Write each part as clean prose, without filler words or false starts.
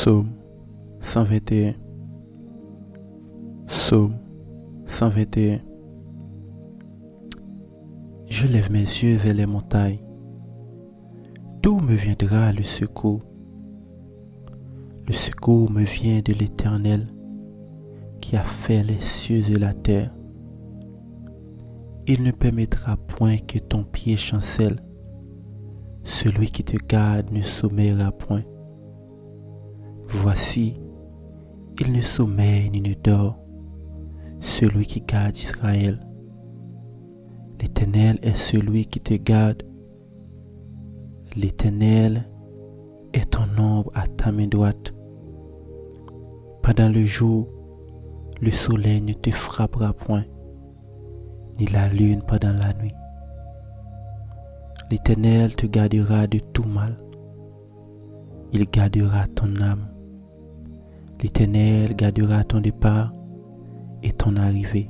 Psaume 121. Psaume 121. Je lève mes yeux vers les montagnes. D'où me viendra le secours? Le secours me vient de l'Éternel qui a fait les cieux et la terre. Il ne permettra point que ton pied chancelle. Celui qui te garde ne sommeillera point. Voici, il ne sommeille ni ne dort, celui qui garde Israël. L'Éternel est celui qui te garde. L'Éternel est ton ombre à ta main droite. Pendant le jour, le soleil ne te frappera point, ni la lune pendant la nuit. L'Éternel te gardera de tout mal. Il gardera ton âme. L'Éternel gardera ton départ et ton arrivée,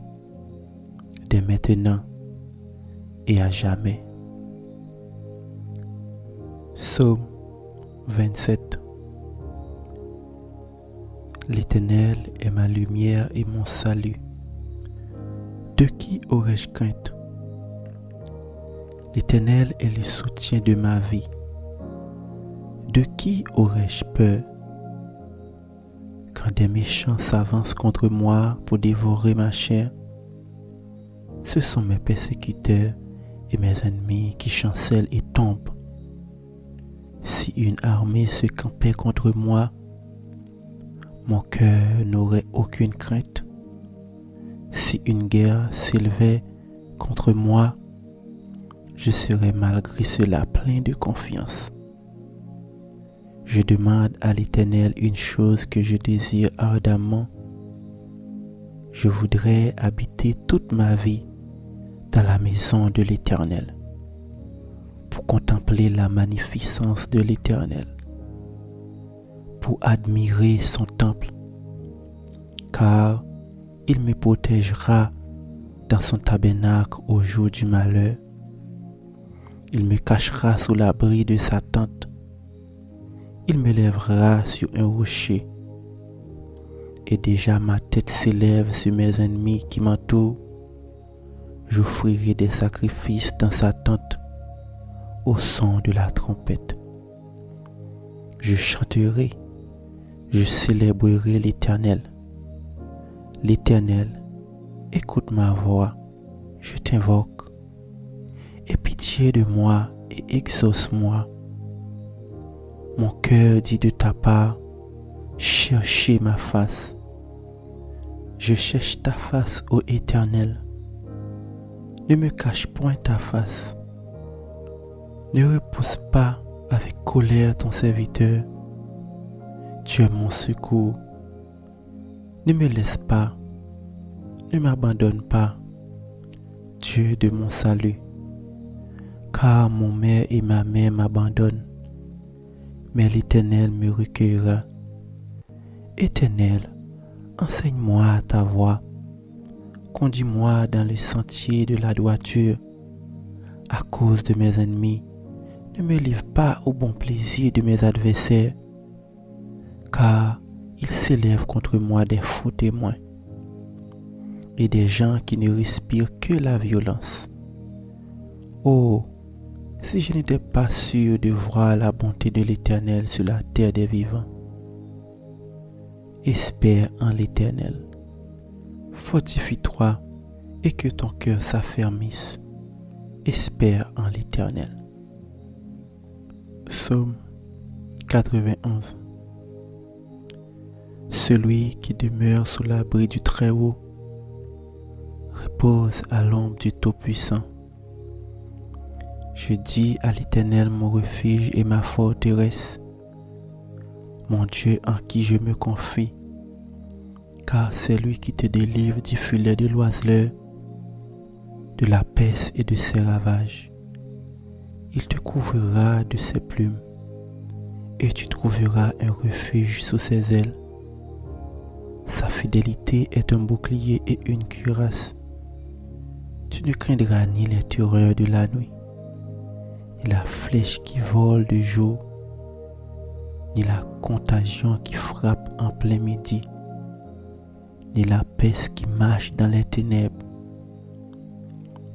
dès maintenant et à jamais. Psaume 27. L'Éternel est ma lumière et mon salut. De qui aurais-je crainte? L'Éternel est le soutien de ma vie. De qui aurais-je peur? Quand des méchants s'avancent contre moi pour dévorer ma chair, ce sont mes persécuteurs et mes ennemis qui chancellent et tombent. Si une armée se campait contre moi, mon cœur n'aurait aucune crainte. Si une guerre s'élevait contre moi, je serais malgré cela plein de confiance. Je demande à l'Éternel une chose que je désire ardemment. Je voudrais habiter toute ma vie dans la maison de l'Éternel, pour contempler la magnificence de l'Éternel, pour admirer son temple, car il me protégera dans son tabernacle au jour du malheur. Il me cachera sous l'abri de sa tente. Il me lèvera sur un rocher. Et déjà ma tête s'élève sur mes ennemis qui m'entourent. J'offrirai des sacrifices dans sa tente au son de la trompette. Je chanterai, je célébrerai l'Éternel. L'Éternel, écoute ma voix, je t'invoque. Aie pitié de moi et exauce-moi. Mon cœur dit de ta part, cherchez ma face. Je cherche ta face, ô Éternel. Ne me cache point ta face. Ne repousse pas avec colère ton serviteur. Tu es mon secours. Ne me laisse pas. Ne m'abandonne pas, Dieu de mon salut. Car mon mère et ma mère m'abandonnent, mais l'Éternel me recueillera. Éternel, enseigne-moi ta voie. Conduis-moi dans le sentier de la droiture. À cause de mes ennemis, ne me livre pas au bon plaisir de mes adversaires, car ils s'élèvent contre moi des faux témoins et des gens qui ne respirent que la violence. Oh, si je n'étais pas sûr de voir la bonté de l'Éternel sur la terre des vivants. Espère en l'Éternel. Fortifie-toi et que ton cœur s'affermisse. Espère en l'Éternel. Psaume 91. Celui qui demeure sous l'abri du Très-Haut repose à l'ombre du Tout-Puissant. Je dis à l'Éternel mon refuge et ma forteresse, mon Dieu en qui je me confie, car c'est lui qui te délivre du filet de l'oiseleur, de la peste et de ses ravages. Il te couvrira de ses plumes, et tu trouveras un refuge sous ses ailes. Sa fidélité est un bouclier et une cuirasse. Tu ne craindras ni les terreurs de la nuit, ni la flèche qui vole de jour, ni la contagion qui frappe en plein midi, ni la peste qui marche dans les ténèbres.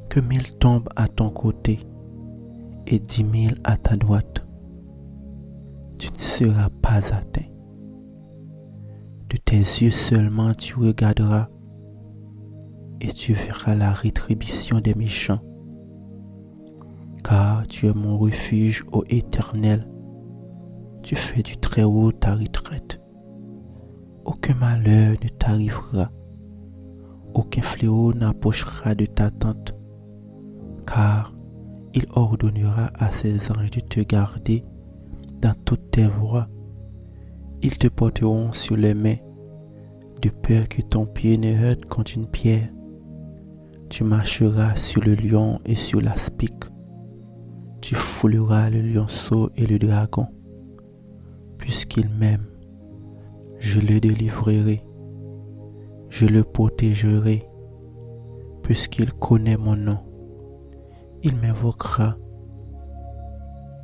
Que 1000 tombent à ton côté et 10 000 à ta droite, tu ne seras pas atteint. De tes yeux seulement tu regarderas et tu verras la rétribution des méchants. Car tu es mon refuge, ô Éternel. Tu fais du Très-Haut ta retraite. Aucun malheur ne t'arrivera. Aucun fléau n'approchera de ta tente. Car il ordonnera à ses anges de te garder dans toutes tes voies. Ils te porteront sur les mains, de peur que ton pied ne heurte contre une pierre. Tu marcheras sur le lion et sur l'aspic. Tu fouleras le lionceau et le dragon. Puisqu'il m'aime, je le délivrerai. Je le protégerai. Puisqu'il connaît mon nom, il m'invoquera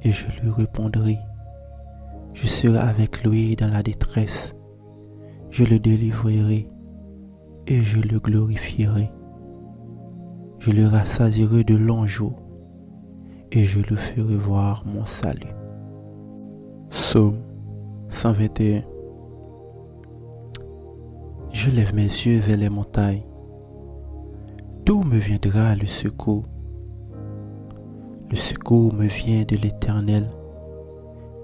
et je lui répondrai. Je serai avec lui dans la détresse. Je le délivrerai et je le glorifierai. Je le rassasierai de longs jours et je le ferai voir mon salut. Psaume 121. Je lève mes yeux vers les montagnes. D'où me viendra le secours? Le secours me vient de l'Éternel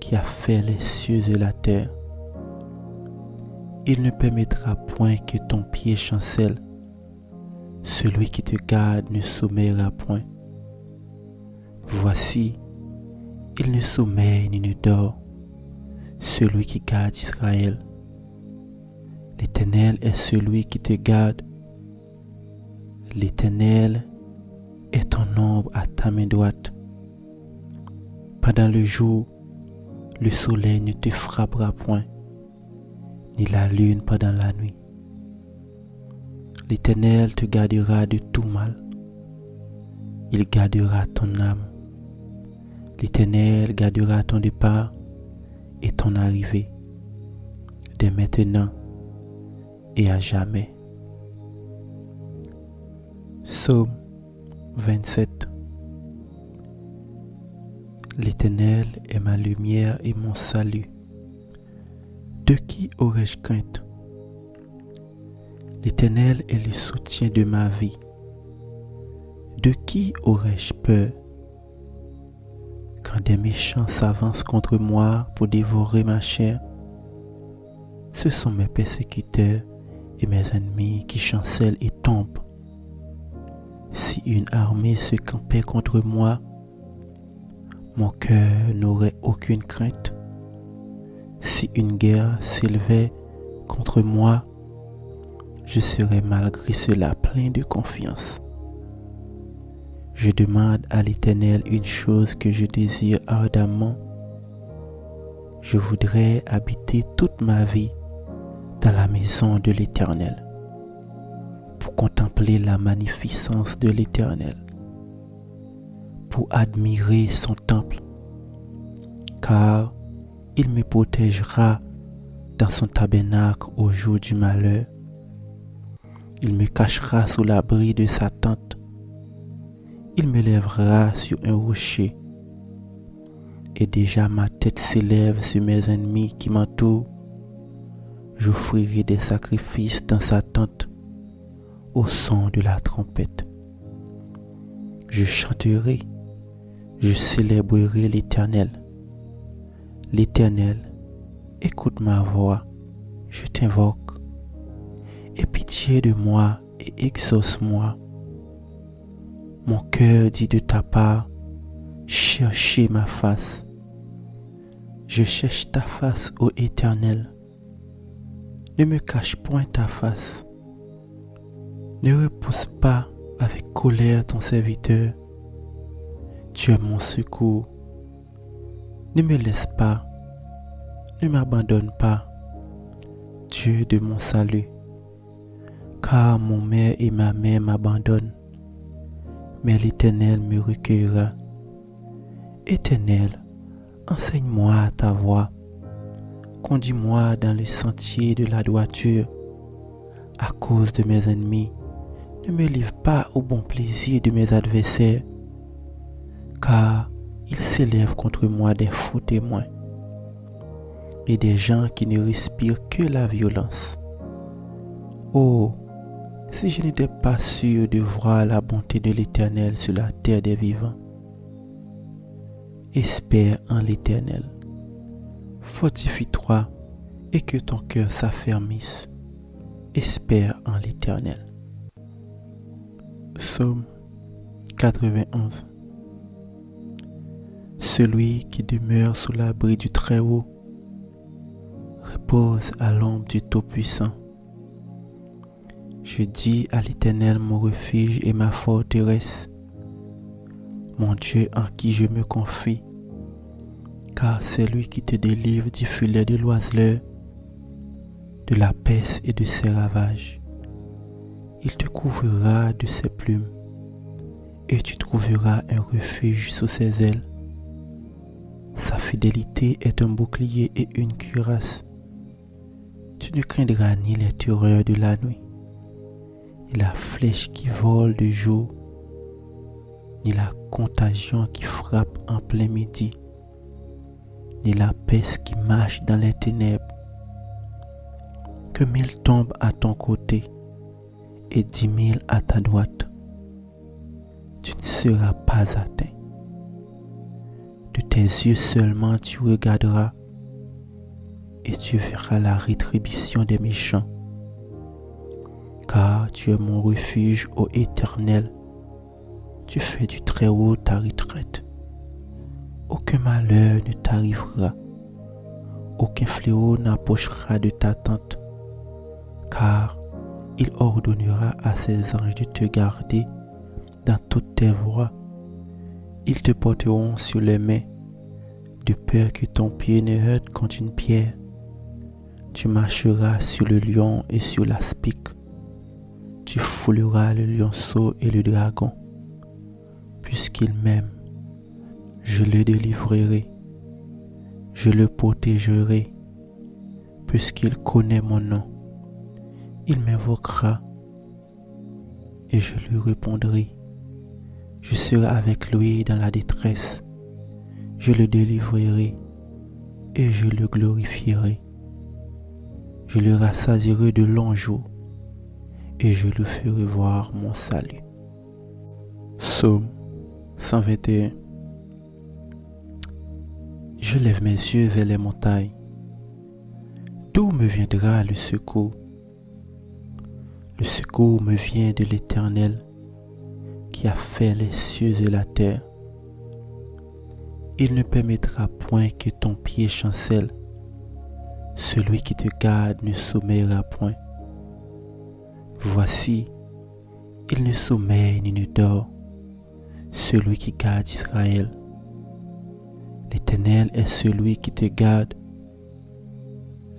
qui a fait les cieux et la terre. Il ne permettra point que ton pied chancelle. Celui qui te garde ne sommeillera point. Voici, il ne sommeille ni ne dort, celui qui garde Israël. L'Éternel est celui qui te garde. L'Éternel est ton ombre à ta main droite. Pendant le jour, le soleil ne te frappera point, ni la lune pendant la nuit. L'Éternel te gardera de tout mal. Il gardera ton âme. L'Éternel gardera ton départ et ton arrivée, dès maintenant et à jamais. Psaume 27. L'Éternel est ma lumière et mon salut. De qui aurais-je crainte? L'Éternel est le soutien de ma vie. De qui aurais-je peur? Quand des méchants s'avancent contre moi pour dévorer ma chair, ce sont mes persécuteurs et mes ennemis qui chancellent et tombent. Si une armée se campait contre moi, mon cœur n'aurait aucune crainte. Si une guerre s'élevait contre moi, je serais malgré cela plein de confiance. Je demande à l'Éternel une chose que je désire ardemment. Je voudrais habiter toute ma vie dans la maison de l'Éternel, pour contempler la magnificence de l'Éternel, pour admirer son temple, car il me protégera dans son tabernacle au jour du malheur. Il me cachera sous l'abri de sa tente. Il me lèvera sur un rocher. Et déjà ma tête s'élève sur mes ennemis qui m'entourent. J'offrirai des sacrifices dans sa tente au son de la trompette. Je chanterai, je célébrerai l'Éternel. L'Éternel, écoute ma voix, je t'invoque. Aie pitié de moi et exauce-moi. Mon cœur dit de ta part, cherchez ma face. Je cherche ta face, ô Éternel. Ne me cache point ta face. Ne repousse pas avec colère ton serviteur. Tu es mon secours. Ne me laisse pas. Ne m'abandonne pas, Dieu de mon salut. Car mon père et ma mère m'abandonnent, mais l'Éternel me recueillera. Éternel, enseigne-moi ta voie, Conduis-moi dans le sentier de la droiture à cause de mes ennemis. Ne me livre pas au bon plaisir de mes adversaires, car ils s'élèvent contre moi des faux témoins et des gens qui ne respirent que la violence. Oh, si je n'étais pas sûr de voir la bonté de l'Éternel sur la terre des vivants. Espère en l'Éternel. Fortifie-toi et que ton cœur s'affermisse. Espère en l'Éternel. Psaume 91. Celui qui demeure sous l'abri du Très-Haut repose à l'ombre du Tout-Puissant. Je dis à l'Éternel mon refuge et ma forteresse, mon Dieu en qui je me confie, car c'est lui qui te délivre du filet de l'oiseleur, de la peste et de ses ravages. Il te couvrira de ses plumes, et tu trouveras un refuge sous ses ailes. Sa fidélité est un bouclier et une cuirasse. Tu ne craindras ni les terreurs de la nuit, ni la flèche qui vole de jour, ni la contagion qui frappe en plein midi, ni la peste qui marche dans les ténèbres. Que 1000 tombent à ton côté et 10 000 à ta droite, tu ne seras pas atteint. De tes yeux seulement tu regarderas et tu verras la rétribution des méchants. Car tu es mon refuge, ô Éternel. Tu fais du Très-Haut ta retraite. Aucun malheur ne t'arrivera. Aucun fléau n'approchera de ta tente. Car il ordonnera à ses anges de te garder dans toutes tes voies. Ils te porteront sur les mains, de peur que ton pied ne heurte contre une pierre. Tu marcheras sur le lion et sur l'aspic. Tu fouleras le lionceau et le dragon. Puisqu'il m'aime, je le délivrerai. Je le protégerai. Puisqu'il connaît mon nom, il m'invoquera et je lui répondrai. Je serai avec lui dans la détresse. Je le délivrerai et je le glorifierai. Je le rassasierai de longs jours et je lui ferai voir mon salut. Psaume 121. Je lève mes yeux vers les montagnes. D'où me viendra le secours? Le secours me vient de l'Éternel qui a fait les cieux et la terre. Il ne permettra point que ton pied chancelle. Celui qui te garde ne sommeillera point. Voici, il ne sommeille ni ne dort, celui qui garde Israël. L'Éternel est celui qui te garde.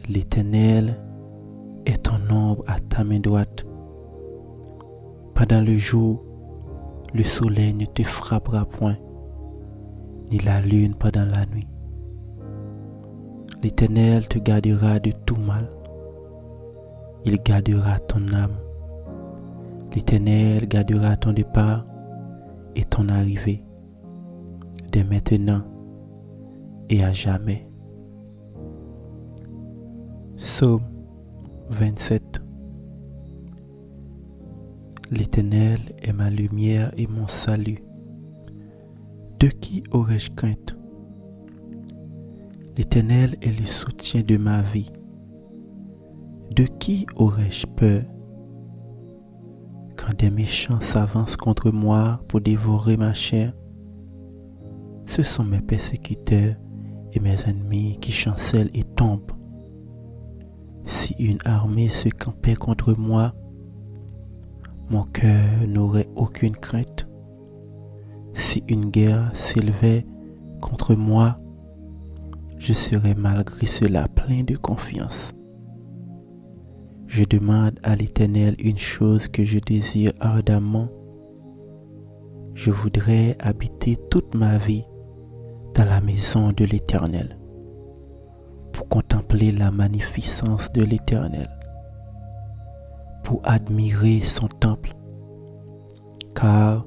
L'Éternel est ton ombre à ta main droite. Pendant le jour, le soleil ne te frappera point, ni la lune pendant la nuit. L'Éternel te gardera de tout mal. Il gardera ton âme. L'Éternel gardera ton départ et ton arrivée, dès maintenant et à jamais. Psaume 27. L'Éternel est ma lumière et mon salut. De qui aurais-je crainte? L'Éternel est le soutien de ma vie. De qui aurais-je peur? Quand des méchants s'avancent contre moi pour dévorer ma chair, ce sont mes persécuteurs et mes ennemis qui chancellent et tombent. Si une armée se campait contre moi, mon cœur n'aurait aucune crainte. Si une guerre s'élevait contre moi, je serais malgré cela plein de confiance. Je demande à l'Éternel une chose que je désire ardemment. Je voudrais habiter toute ma vie dans la maison de l'Éternel, pour contempler la magnificence de l'Éternel, pour admirer son temple, car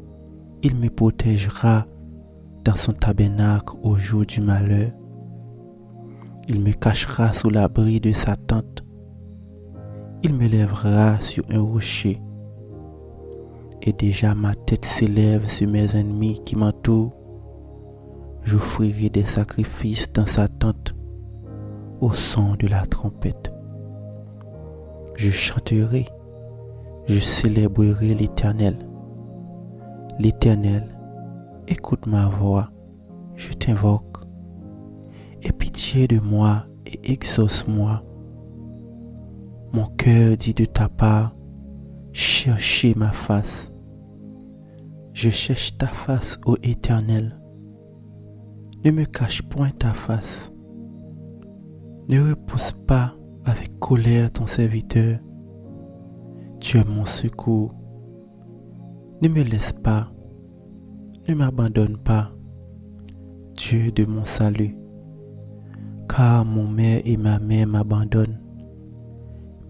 il me protégera dans son tabernacle au jour du malheur. Il me cachera sous l'abri de sa tente. Il me lèvera sur un rocher. Et déjà ma tête s'élève sur mes ennemis qui m'entourent. J'offrirai des sacrifices dans sa tente au son de la trompette. Je chanterai, je célébrerai l'Éternel. L'Éternel, écoute ma voix, je t'invoque. Aie pitié de moi et exauce-moi. Mon cœur dit de ta part, cherchez ma face. Je cherche ta face, ô Éternel. Ne me cache point ta face. Ne repousse pas avec colère ton serviteur. Tu es mon secours. Ne me laisse pas. Ne m'abandonne pas, Dieu de mon salut. Car mon père et ma mère m'abandonnent,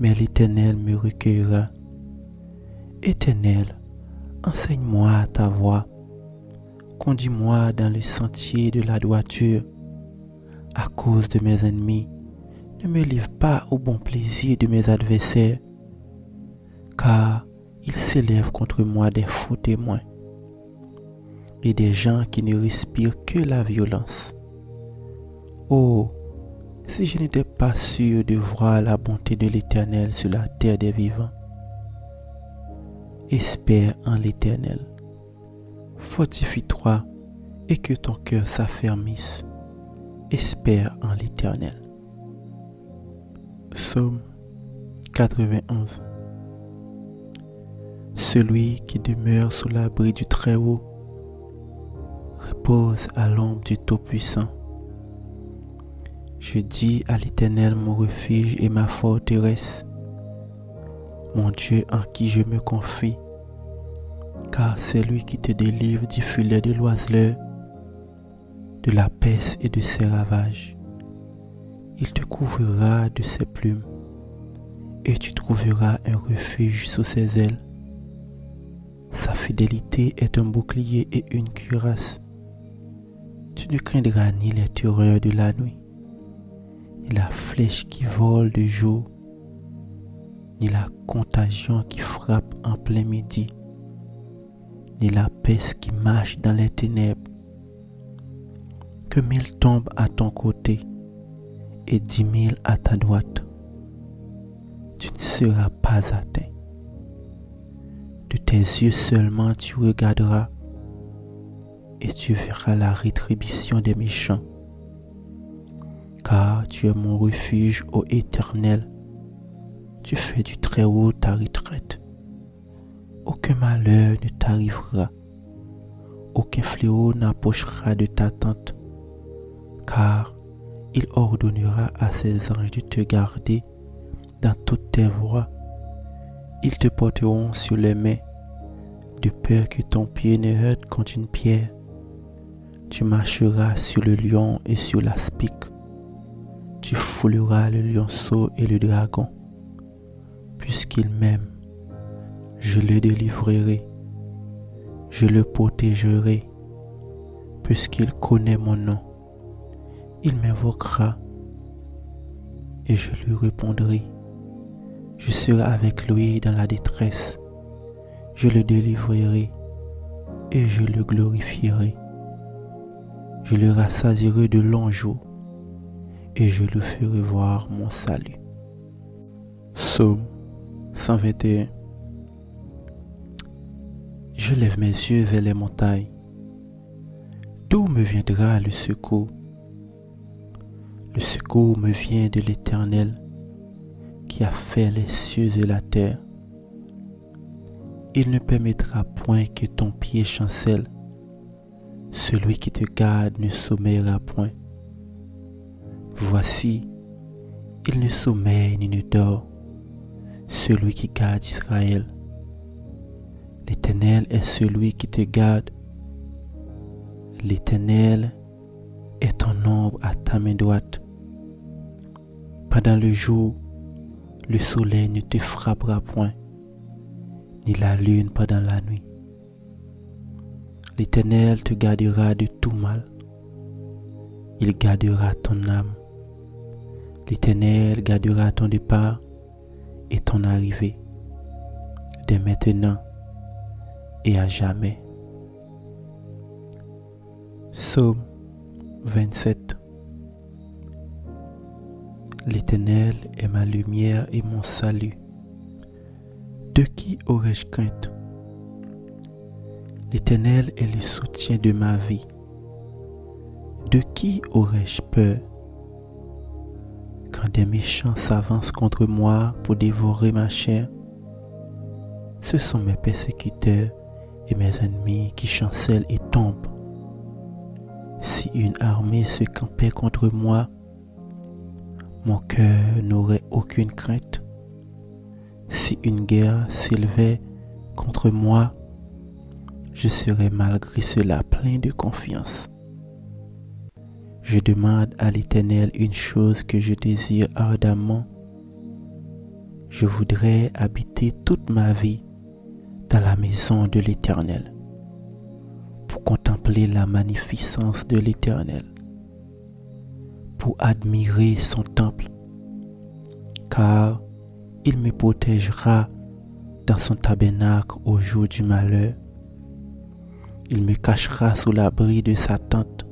mais l'Éternel me recueillera. Éternel, enseigne-moi ta voie. Conduis-moi dans le sentier de la droiture. À cause de mes ennemis, ne me livre pas au bon plaisir de mes adversaires, car ils s'élèvent contre moi des faux témoins et des gens qui ne respirent que la violence. Oh, si je n'étais pas sûr de voir la bonté de l'Éternel sur la terre des vivants. Espère en l'Éternel. Fortifie-toi et que ton cœur s'affermisse. Espère en l'Éternel. Psaume 91. Celui qui demeure sous l'abri du Très-Haut repose à l'ombre du Tout-Puissant. Je dis à l'Éternel mon refuge et ma forteresse, mon Dieu en qui je me confie, car c'est lui qui te délivre du filet de l'oiseleur, de la peste et de ses ravages. Il te couvrira de ses plumes, et tu trouveras un refuge sous ses ailes. Sa fidélité est un bouclier et une cuirasse. Tu ne craindras ni les terreurs de la nuit, ni la flèche qui vole de jour, ni la contagion qui frappe en plein midi, ni la peste qui marche dans les ténèbres. Que 1000 tombent à ton côté et 10 000 à ta droite, tu ne seras pas atteint. De tes yeux seulement tu regarderas et tu verras la rétribution des méchants. Car tu es mon refuge, ô Éternel. Tu fais du Très-Haut ta retraite. Aucun malheur ne t'arrivera. Aucun fléau n'approchera de ta tente. Car il ordonnera à ses anges de te garder dans toutes tes voies. Ils te porteront sur les mains, de peur que ton pied ne heurte contre une pierre. Tu marcheras sur le lion et sur l'aspic. Tu fouleras le lionceau et le dragon. Puisqu'il m'aime, je le délivrerai. Je le protégerai. Puisqu'il connaît mon nom, il m'invoquera et je lui répondrai. Je serai avec lui dans la détresse. Je le délivrerai et je le glorifierai. Je le rassasierai de longs jours et je lui ferai voir mon salut. Psaume 121. Je lève mes yeux vers les montagnes. D'où me viendra le secours? Le secours me vient de l'Éternel qui a fait les cieux et la terre. Il ne permettra point que ton pied chancelle. Celui qui te garde ne sommeillera point. Voici, il ne sommeille ni ne dort, celui qui garde Israël. L'Éternel est celui qui te garde. L'Éternel est ton ombre à ta main droite. Pendant le jour, le soleil ne te frappera point, ni la lune pendant la nuit. L'Éternel te gardera de tout mal. Il gardera ton âme. L'Éternel gardera ton départ et ton arrivée, dès maintenant et à jamais. Psaume 27. L'Éternel est ma lumière et mon salut. De qui aurais-je crainte? L'Éternel est le soutien de ma vie. De qui aurais-je peur? Quand des méchants s'avancent contre moi pour dévorer ma chair, ce sont mes persécuteurs et mes ennemis qui chancellent et tombent. Si une armée se campait contre moi, mon cœur n'aurait aucune crainte. Si une guerre s'élevait contre moi, je serais malgré cela plein de confiance. Je demande à l'Éternel une chose que je désire ardemment. Je voudrais habiter toute ma vie dans la maison de l'Éternel, pour contempler la magnificence de l'Éternel, pour admirer son temple, car il me protégera dans son tabernacle au jour du malheur. Il me cachera sous l'abri de sa tente.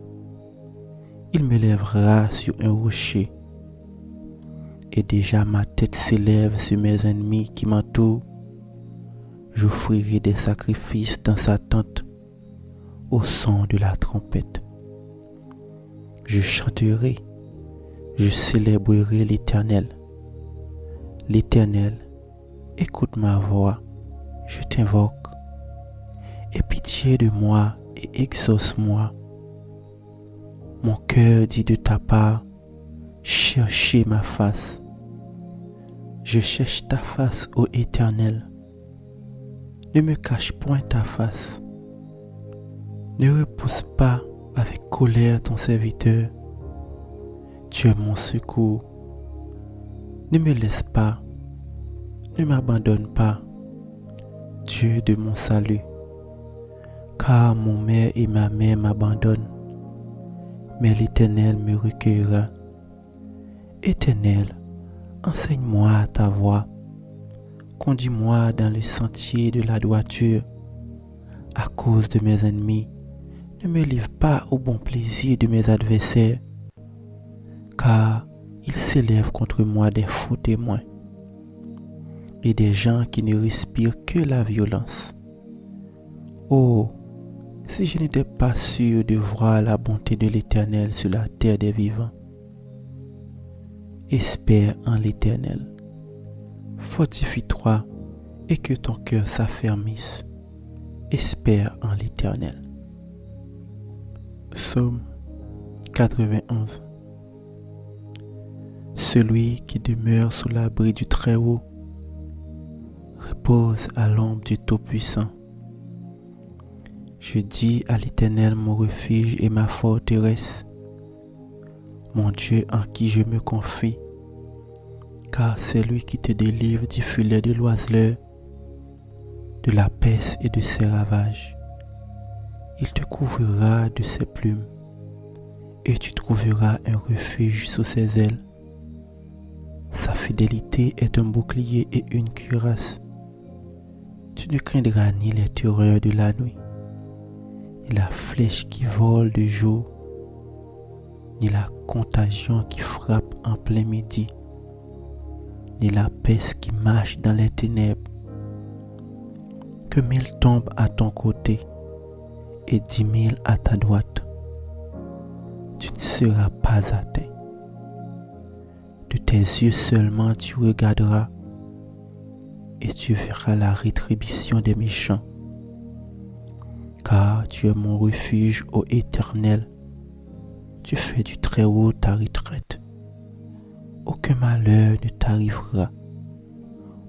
Il me lèvera sur un rocher. Et déjà ma tête s'élève sur mes ennemis qui m'entourent. J'offrirai des sacrifices dans sa tente au son de la trompette. Je chanterai, je célébrerai l'Éternel. L'Éternel, écoute ma voix, je t'invoque. Aie pitié de moi et exauce-moi. Mon cœur dit de ta part, cherchez ma face. Je cherche ta face, ô Éternel. Ne me cache point ta face. Ne repousse pas avec colère ton serviteur. Tu es mon secours. Ne me laisse pas. Ne m'abandonne pas, Dieu de mon salut. Car mon père et ma mère m'abandonnent, mais l'Éternel me recueillera. Éternel, enseigne-moi ta voie. Conduis-moi dans le sentier de la droiture. À cause de mes ennemis, ne me livre pas au bon plaisir de mes adversaires, car ils s'élèvent contre moi des faux témoins et des gens qui ne respirent que la violence. Oh, si je n'étais pas sûr de voir la bonté de l'Éternel sur la terre des vivants. Espère en l'Éternel. Fortifie-toi et que ton cœur s'affermisse. Espère en l'Éternel. Psaume 91. Celui qui demeure sous l'abri du Très-Haut repose à l'ombre du Tout-Puissant. Je dis à l'Éternel mon refuge et ma forteresse, mon Dieu en qui je me confie, car c'est lui qui te délivre du filet de l'oiseleur, de la peste et de ses ravages. Il te couvrira de ses plumes, et tu trouveras un refuge sous ses ailes. Sa fidélité est un bouclier et une cuirasse. Tu ne craindras ni les terreurs de la nuit, ni la flèche qui vole de jour, ni la contagion qui frappe en plein midi, ni la peste qui marche dans les ténèbres. Que 1000 tombent à ton côté et 10 000 à ta droite, tu ne seras pas atteint. De tes yeux seulement tu regarderas et tu verras la rétribution des méchants. Car tu es mon refuge, ô Éternel. Tu fais du Très-Haut ta retraite. Aucun malheur ne t'arrivera.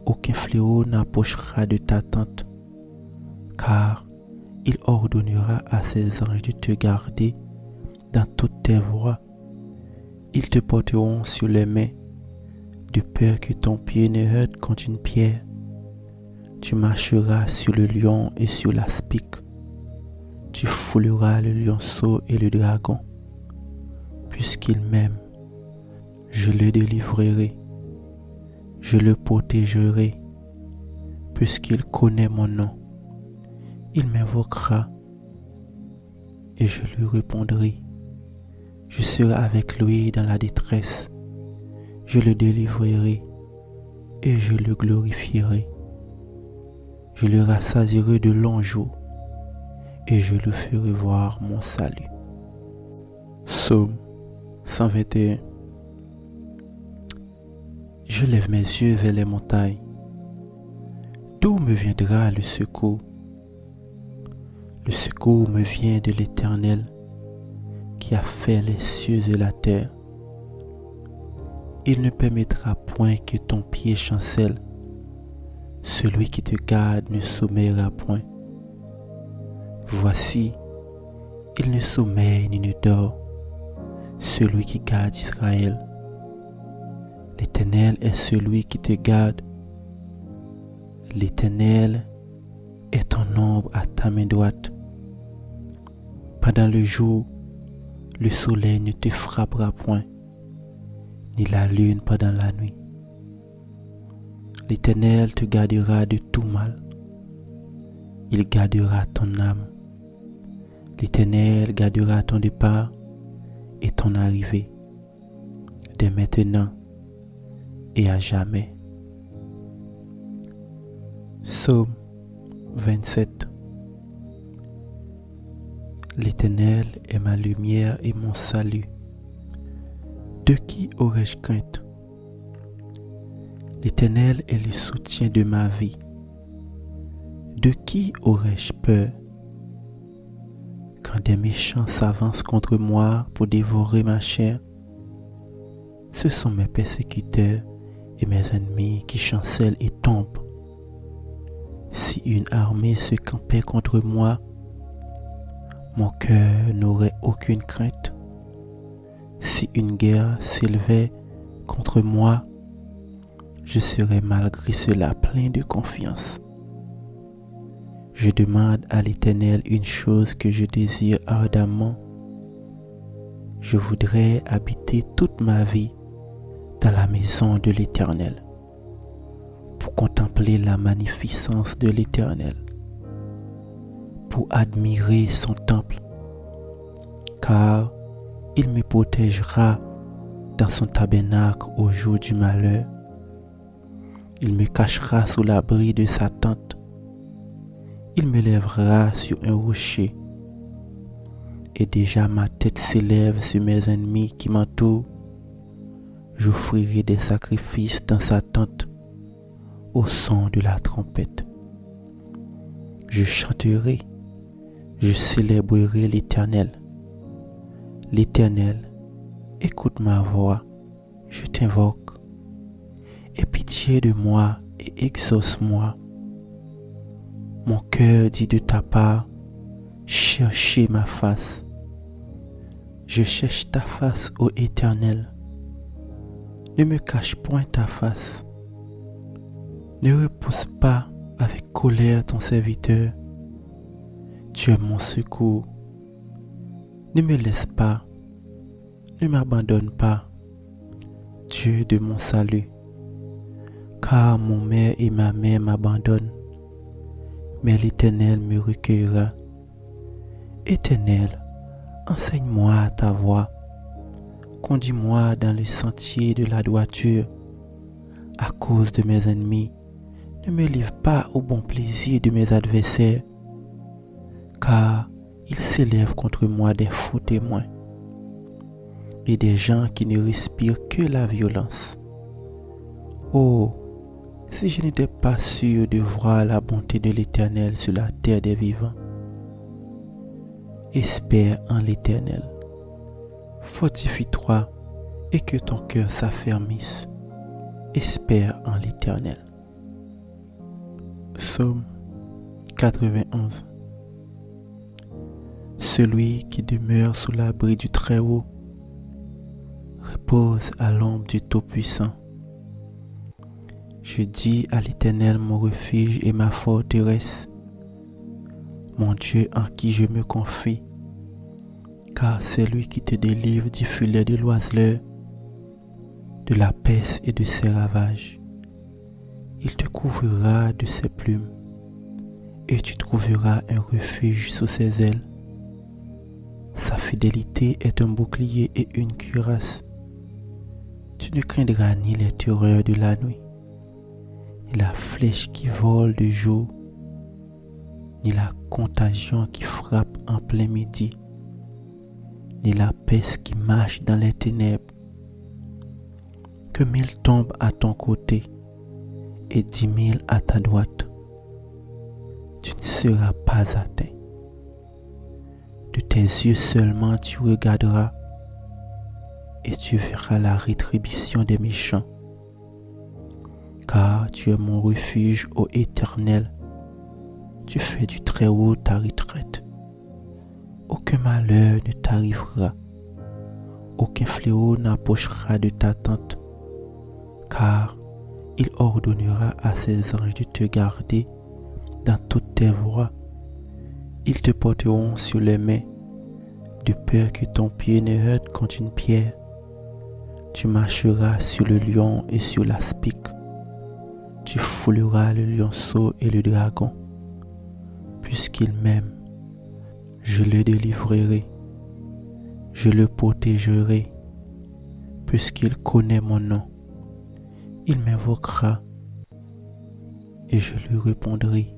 Aucun fléau n'approchera de ta tente. Car il ordonnera à ses anges de te garder dans toutes tes voies. Ils te porteront sur les mains de peur que ton pied ne heurte contre une pierre. Tu marcheras sur le lion et sur l'aspic. Tu fouleras le lionceau et le dragon. Puisqu'il m'aime, je le délivrerai. Je le protégerai. Puisqu'il connaît mon nom, il m'invoquera et je lui répondrai. Je serai avec lui dans la détresse. Je le délivrerai et je le glorifierai. Je le rassasierai de longs jours et je lui ferai voir mon salut. Psaume 121. Je lève mes yeux vers les montagnes. D'où me viendra le secours? Le secours me vient de l'Éternel qui a fait les cieux et la terre. Il ne permettra point que ton pied chancelle. Celui qui te garde ne sommeillera point. Voici, il ne sommeille ni ne dort, celui qui garde Israël. L'Éternel est celui qui te garde. L'Éternel est ton ombre à ta main droite. Pendant le jour, le soleil ne te frappera point, ni la lune pendant la nuit. L'Éternel te gardera de tout mal. Il gardera ton âme. L'Éternel gardera ton départ et ton arrivée, dès maintenant et à jamais. Psaume 27. L'Éternel est ma lumière et mon salut. De qui aurais-je crainte? L'Éternel est le soutien de ma vie. De qui aurais-je peur? Quand des méchants s'avancent contre moi pour dévorer ma chair, ce sont mes persécuteurs et mes ennemis qui chancellent et tombent. Si une armée se campait contre moi, mon cœur n'aurait aucune crainte. Si une guerre s'élevait contre moi, je serais malgré cela plein de confiance. Je demande à l'Éternel une chose que je désire ardemment. Je voudrais habiter toute ma vie dans la maison de l'Éternel, pour contempler la magnificence de l'Éternel, pour admirer son temple, car il me protégera dans son tabernacle au jour du malheur. Il me cachera sous l'abri de sa tente. Il me lèvera sur un rocher. Et déjà ma tête s'élève sur mes ennemis qui m'entourent. J'offrirai des sacrifices dans sa tente au son de la trompette. Je chanterai, je célébrerai l'Éternel. L'Éternel, écoute ma voix, je t'invoque. Aie pitié de moi et exauce-moi. Mon cœur dit de ta part, cherchez ma face. Je cherche ta face, ô Éternel. Ne me cache point ta face. Ne repousse pas avec colère ton serviteur. Tu es mon secours. Ne me laisse pas. Ne m'abandonne pas, Dieu de mon salut. Car mon mère et ma mère m'abandonnent, mais l'Éternel me recueillera. Éternel, enseigne-moi ta voie. Conduis-moi dans le sentier de la droiture. À cause de mes ennemis, ne me livre pas au bon plaisir de mes adversaires, car ils s'élèvent contre moi des faux témoins et des gens qui ne respirent que la violence. Oh, si je n'étais pas sûr de voir la bonté de l'Éternel sur la terre des vivants. Espère en l'Éternel. Fortifie-toi et que ton cœur s'affermisse. Espère en l'Éternel. Psaume 91. Celui qui demeure sous l'abri du Très-Haut repose à l'ombre du Tout-Puissant. Je dis à l'Éternel mon refuge et ma forteresse, mon Dieu en qui je me confie, car c'est lui qui te délivre du filet de l'oiseleur, de la peste et de ses ravages. Il te couvrira de ses plumes, et tu trouveras un refuge sous ses ailes. Sa fidélité est un bouclier et une cuirasse. Tu ne craindras ni les terreurs de la nuit, ni la flèche qui vole de jour, ni la contagion qui frappe en plein midi, ni la peste qui marche dans les ténèbres. Que 1000 tombent à ton côté et 10 000 à ta droite, tu ne seras pas atteint. De tes yeux seulement tu regarderas et tu verras la rétribution des méchants. Car tu es mon refuge, ô Éternel, tu fais du Très-Haut ta retraite. Aucun malheur ne t'arrivera, aucun fléau n'approchera de ta tente, car il ordonnera à ses anges de te garder dans toutes tes voies. Ils te porteront sur les mains, de peur que ton pied ne heurte contre une pierre. Tu marcheras sur le lion et sur l'aspic. Tu fouleras le lionceau et le dragon. Puisqu'il m'aime, je le délivrerai. Je le protégerai. Puisqu'il connaît mon nom, il m'invoquera et je lui répondrai.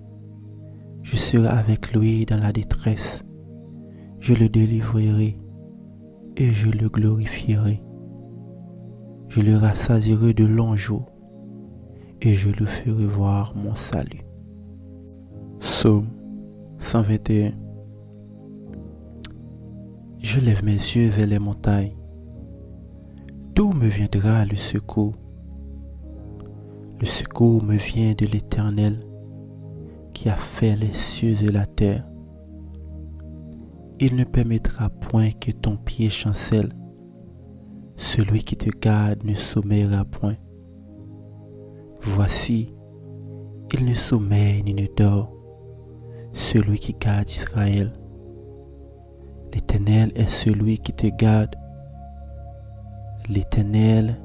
Je serai avec lui dans la détresse. Je le délivrerai et je le glorifierai. Je le rassasierai de longs jours et je lui ferai voir mon salut. Psaume 121. Je lève mes yeux vers les montagnes. D'où me viendra le secours? Le secours me vient de l'Éternel qui a fait les cieux et la terre. Il ne permettra point que ton pied chancelle. Celui qui te garde ne sommeillera point. Voici, il ne sommeille ni ne dort, celui qui garde Israël. L'Éternel est celui qui te garde. L'Éternel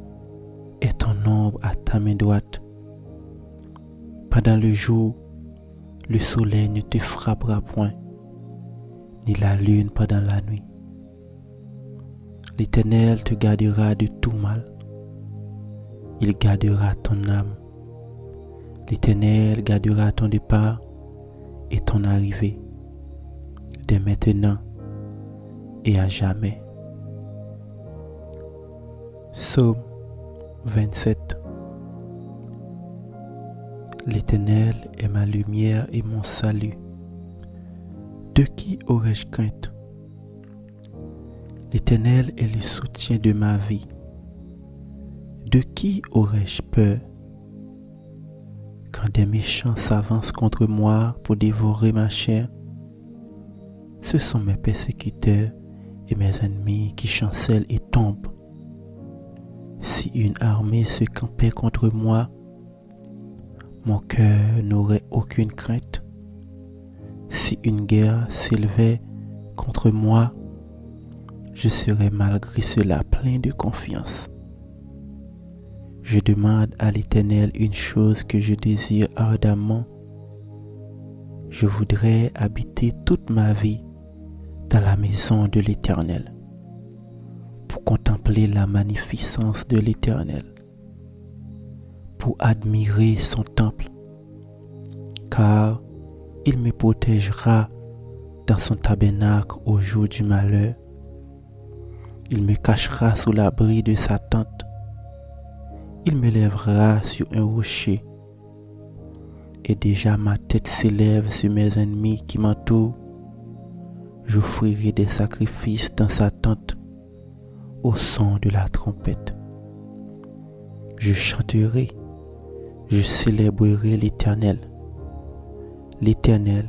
est ton ombre à ta main droite. Pendant le jour, le soleil ne te frappera point, ni la lune pendant la nuit. L'Éternel te gardera de tout mal. Il gardera ton âme. L'Éternel gardera ton départ et ton arrivée, dès maintenant et à jamais. Psaume 27. L'Éternel est ma lumière et mon salut. De qui aurais-je crainte? L'Éternel est le soutien de ma vie. De qui aurais-je peur? Quand des méchants s'avancent contre moi pour dévorer ma chair, ce sont mes persécuteurs et mes ennemis qui chancellent et tombent. Si une armée se campait contre moi, mon cœur n'aurait aucune crainte. Si une guerre s'élevait contre moi, je serais malgré cela plein de confiance. Je demande à l'Éternel une chose que je désire ardemment. Je voudrais habiter toute ma vie dans la maison de l'Éternel, pour contempler la magnificence de l'Éternel, pour admirer son temple, car il me protégera dans son tabernacle au jour du malheur. Il me cachera sous l'abri de sa tente. Il me lèvera sur un rocher. Et déjà ma tête s'élève sur mes ennemis qui m'entourent. J'offrirai des sacrifices dans sa tente au son de la trompette. Je chanterai, je célébrerai l'Éternel. L'Éternel,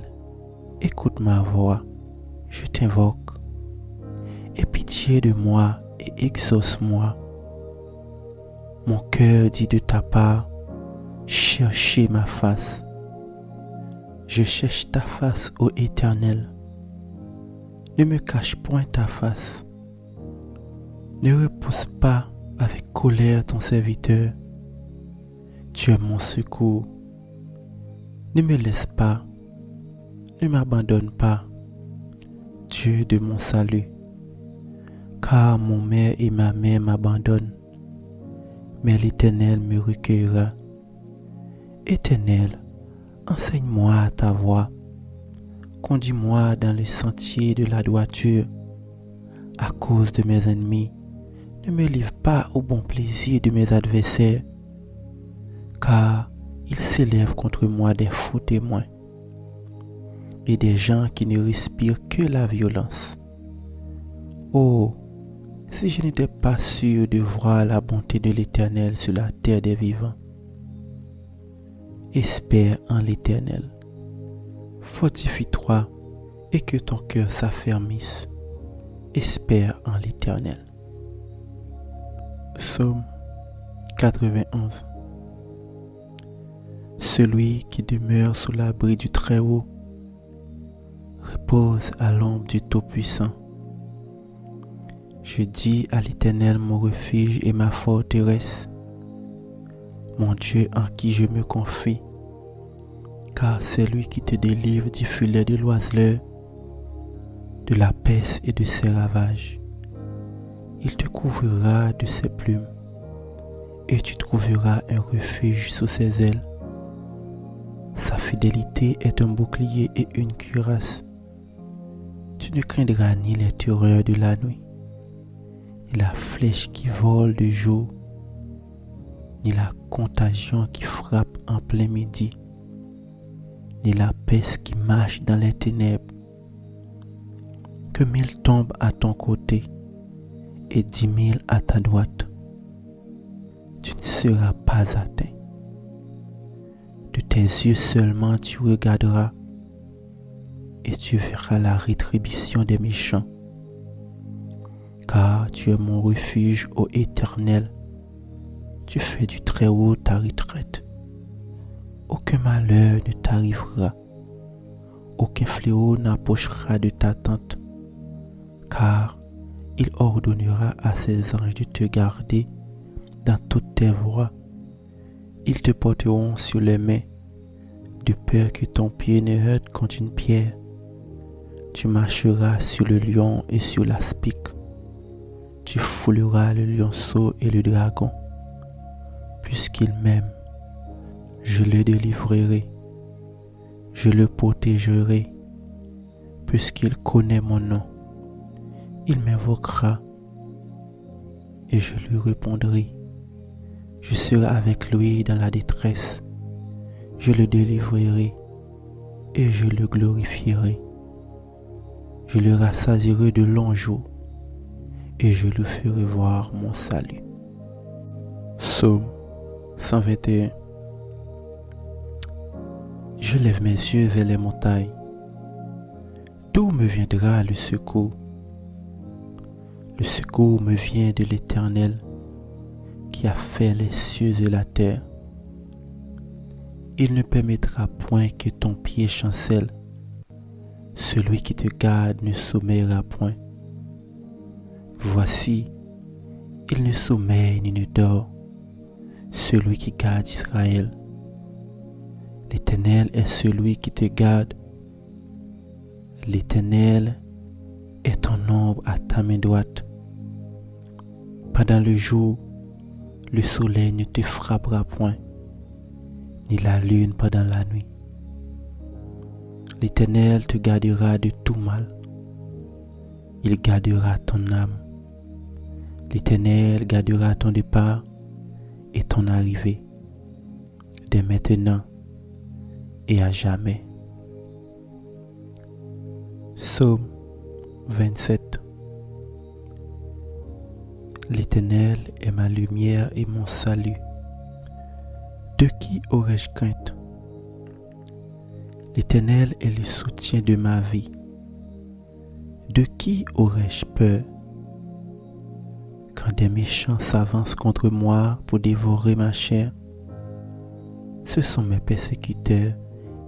écoute ma voix, je t'invoque. Aie pitié de moi et exauce-moi. Mon cœur dit de ta part, chercher ma face. Je cherche ta face, ô Éternel. Ne me cache point ta face. Ne repousse pas avec colère ton serviteur. Tu es mon secours. Ne me laisse pas. Ne m'abandonne pas, Dieu de mon salut. Car mon père et ma mère m'abandonnent, mais l'Éternel me recueillera. Éternel, enseigne-moi ta voie. Conduis-moi dans le sentier de la droiture. À cause de mes ennemis, ne me livre pas au bon plaisir de mes adversaires, car ils s'élèvent contre moi des faux témoins et des gens qui ne respirent que la violence. Oh, si je n'étais pas sûr de voir la bonté de l'Éternel sur la terre des vivants. Espère en l'Éternel. Fortifie-toi et que ton cœur s'affermisse. Espère en l'Éternel. Psaume 91. Celui qui demeure sous l'abri du Très-Haut repose à l'ombre du Tout-Puissant. Je dis à l'Éternel mon refuge et ma forteresse, mon Dieu en qui je me confie, car c'est lui qui te délivre du filet de l'oiseleur, de la peste et de ses ravages. Il te couvrira de ses plumes, et tu trouveras un refuge sous ses ailes. Sa fidélité est un bouclier et une cuirasse. Tu ne craindras ni les terreurs de la nuit, ni la flèche qui vole de jour, ni la contagion qui frappe en plein midi, ni la peste qui marche dans les ténèbres. Que 1000 tombent à ton côté et 10 000 à ta droite, tu ne seras pas atteint. De tes yeux seulement tu regarderas et tu verras la rétribution des méchants. Car tu es mon refuge, ô Éternel. Tu fais du Très-Haut ta retraite. Aucun malheur ne t'arrivera. Aucun fléau n'approchera de ta tente. Car il ordonnera à ses anges de te garder dans toutes tes voies. Ils te porteront sur les mains, de peur que ton pied ne heurte contre une pierre. Tu marcheras sur le lion et sur l'aspic. Tu fouleras le lionceau et le dragon. Puisqu'il m'aime, je le délivrerai. Je le protégerai. Puisqu'il connaît mon nom, il m'invoquera et je lui répondrai. Je serai avec lui dans la détresse. Je le délivrerai et je le glorifierai. Je le rassasierai de longs jours et je lui ferai voir mon salut. Psaume 121. Je lève mes yeux vers les montagnes. D'où me viendra le secours? Le secours me vient de l'Éternel qui a fait les cieux et la terre. Il ne permettra point que ton pied chancelle. Celui qui te garde ne sommeillera point. Voici, il ne sommeille ni ne dort, celui qui garde Israël. L'Éternel est celui qui te garde. L'Éternel est ton ombre à ta main droite. Pendant le jour, le soleil ne te frappera point, ni la lune pendant la nuit. L'Éternel te gardera de tout mal. Il gardera ton âme. L'Éternel gardera ton départ et ton arrivée, dès maintenant et à jamais. Psaume 27. L'Éternel est ma lumière et mon salut. De qui aurais-je crainte? L'Éternel est le soutien de ma vie. De qui aurais-je peur? Quand des méchants s'avancent contre moi pour dévorer ma chair, Ce sont mes persécuteurs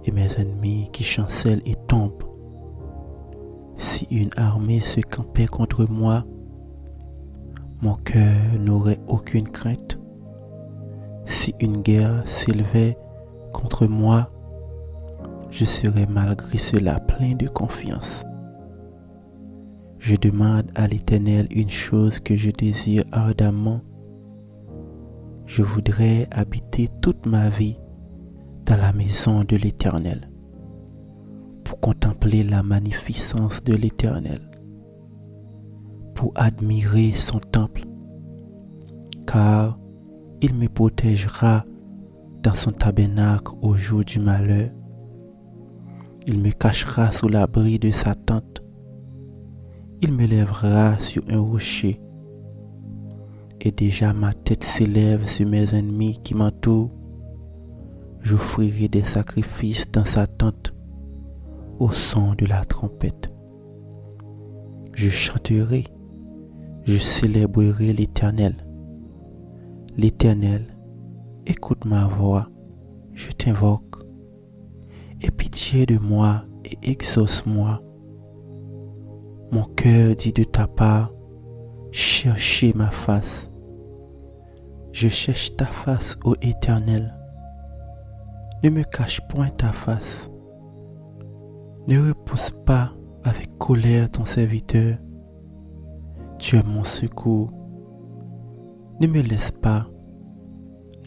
et mes ennemis qui chancellent et tombent. Si une armée se campait contre moi, mon cœur n'aurait aucune crainte. Si une guerre s'élevait contre moi, je serais malgré cela plein de confiance. Je demande à l'Éternel une chose que je désire ardemment. Je voudrais habiter toute ma vie dans la maison de l'Éternel, pour contempler la magnificence de l'Éternel, pour admirer son temple, car il me protégera dans son tabernacle au jour du malheur. Il me cachera sous l'abri de sa tente. Il me lèvera sur un rocher. Et déjà ma tête s'élève sur mes ennemis qui m'entourent. J'offrirai des sacrifices dans sa tente au son de la trompette. Je chanterai, je célébrerai l'Éternel. L'Éternel, écoute ma voix, je t'invoque. Aie pitié de moi et exauce-moi. Mon cœur dit de ta part, cherchez ma face. Je cherche ta face, ô Éternel. Ne me cache point ta face. Ne repousse pas avec colère ton serviteur. Tu es mon secours. Ne me laisse pas.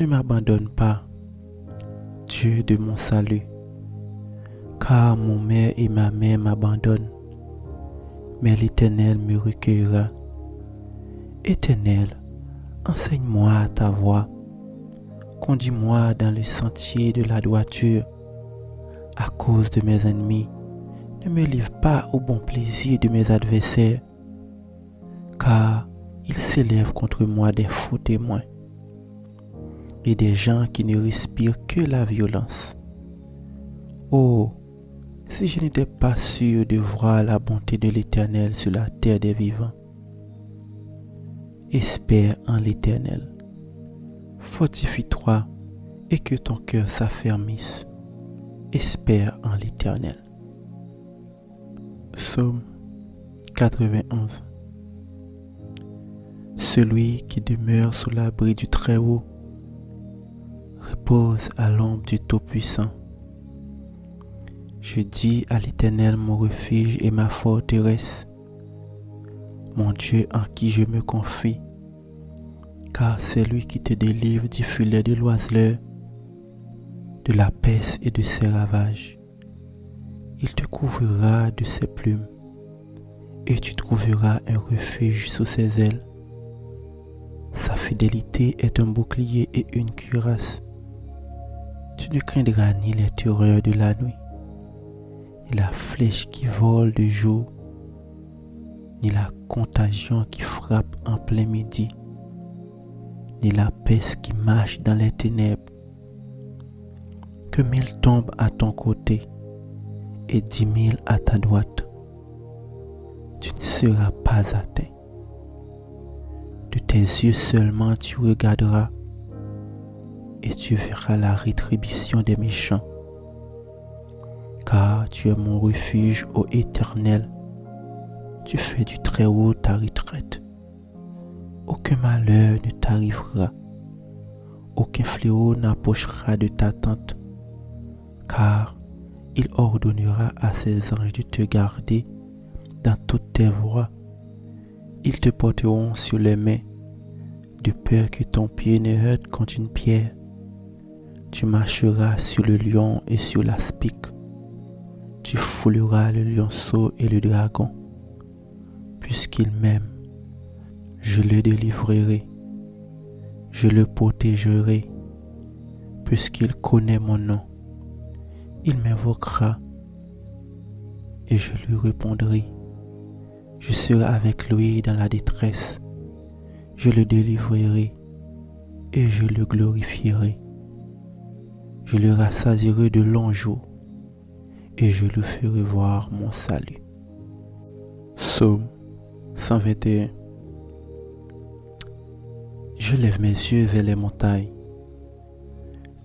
Ne m'abandonne pas, Dieu de mon salut. Car mon père et ma mère m'abandonnent, mais l'Éternel me recueillera. Éternel, enseigne-moi ta voie. Conduis-moi dans le sentier de la droiture. À cause de mes ennemis, ne me livre pas au bon plaisir de mes adversaires, car ils s'élèvent contre moi des faux témoins et des gens qui ne respirent que la violence. Oh, si je n'étais pas sûr de voir la bonté de l'Éternel sur la terre des vivants. Espère en l'Éternel. Fortifie-toi et que ton cœur s'affermisse. Espère en l'Éternel. Psaume 91. Celui qui demeure sous l'abri du Très-Haut repose à l'ombre du Tout-Puissant. Je dis à l'Éternel mon refuge et ma forteresse, mon Dieu en qui je me confie, car c'est lui qui te délivre du filet de l'oiseleur, de la peste et de ses ravages. Il te couvrira de ses plumes, et tu trouveras un refuge sous ses ailes. Sa fidélité est un bouclier et une cuirasse. Tu ne craindras ni les terreurs de la nuit, ni la flèche qui vole de jour, ni la contagion qui frappe en plein midi, ni la peste qui marche dans les ténèbres. Que 1000 tombent à ton côté et 10 000 à ta droite, tu ne seras pas atteint. De tes yeux seulement tu regarderas et tu verras la rétribution des méchants. Car tu es mon refuge, ô Éternel. Tu fais du Très-Haut ta retraite. Aucun malheur ne t'arrivera. Aucun fléau n'approchera de ta tente. Car il ordonnera à ses anges de te garder dans toutes tes voies. Ils te porteront sur les mains, de peur que ton pied ne heurte contre une pierre. Tu marcheras sur le lion et sur l'aspic. Tu fouleras le lionceau et le dragon. Puisqu'il m'aime, je le délivrerai. Je le protégerai. Puisqu'il connaît mon nom, il m'invoquera et je lui répondrai. Je serai avec lui dans la détresse. Je le délivrerai et je le glorifierai. Je le rassasierai de longs jours et je lui ferai voir mon salut. Psaume 121. Je lève mes yeux vers les montagnes.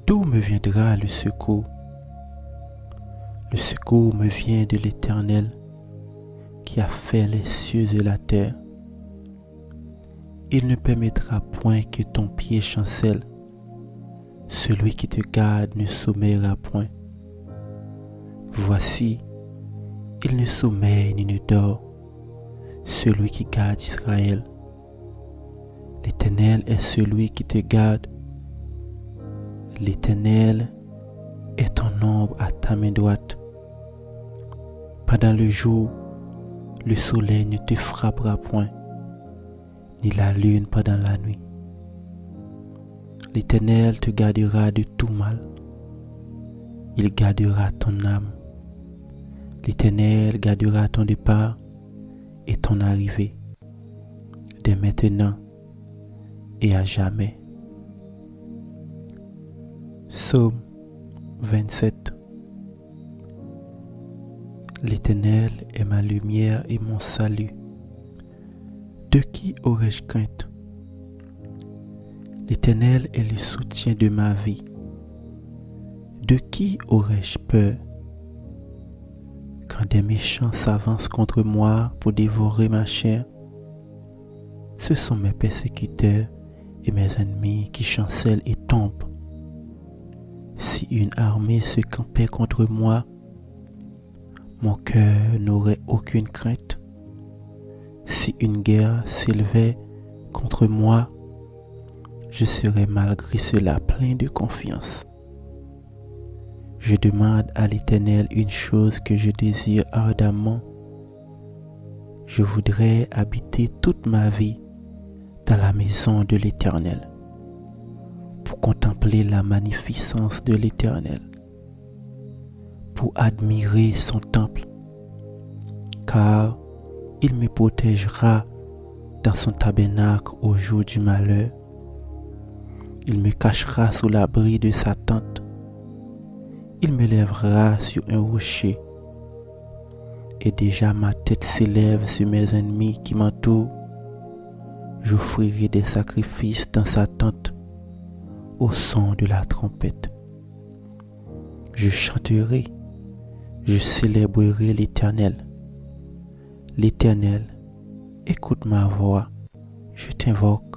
D'où me viendra le secours? Le secours me vient de l'Éternel qui a fait les cieux et la terre. Il ne permettra point que ton pied chancelle. Celui qui te garde ne sommeillera point. Voici, il ne sommeille ni ne dort, celui qui garde Israël. L'Éternel est celui qui te garde. L'Éternel est ton ombre à ta main droite. Pendant le jour, le soleil ne te frappera point, ni la lune pendant la nuit. L'Éternel te gardera de tout mal. Il gardera ton âme. L'Éternel gardera ton départ et ton arrivée, dès maintenant et à jamais. Psaume 27. L'Éternel est ma lumière et mon salut. De qui aurais-je crainte? L'Éternel est le soutien de ma vie. De qui aurais-je peur? Quand des méchants s'avancent contre moi pour dévorer ma chair, ce sont mes persécuteurs et mes ennemis qui chancellent et tombent. Si une armée se campait contre moi, mon cœur n'aurait aucune crainte. Si une guerre s'élevait contre moi, je serais malgré cela plein de confiance. Je demande à l'Éternel une chose que je désire ardemment. Je voudrais habiter toute ma vie dans la maison de l'Éternel, pour contempler la magnificence de l'Éternel, pour admirer son temple, car il me protégera dans son tabernacle au jour du malheur. Il me cachera sous l'abri de sa tente. Il me lèvera sur un rocher. Et déjà ma tête s'élève sur mes ennemis qui m'entourent. J'offrirai des sacrifices dans sa tente au son de la trompette. Je chanterai, je célébrerai l'Éternel. L'Éternel, écoute ma voix, je t'invoque.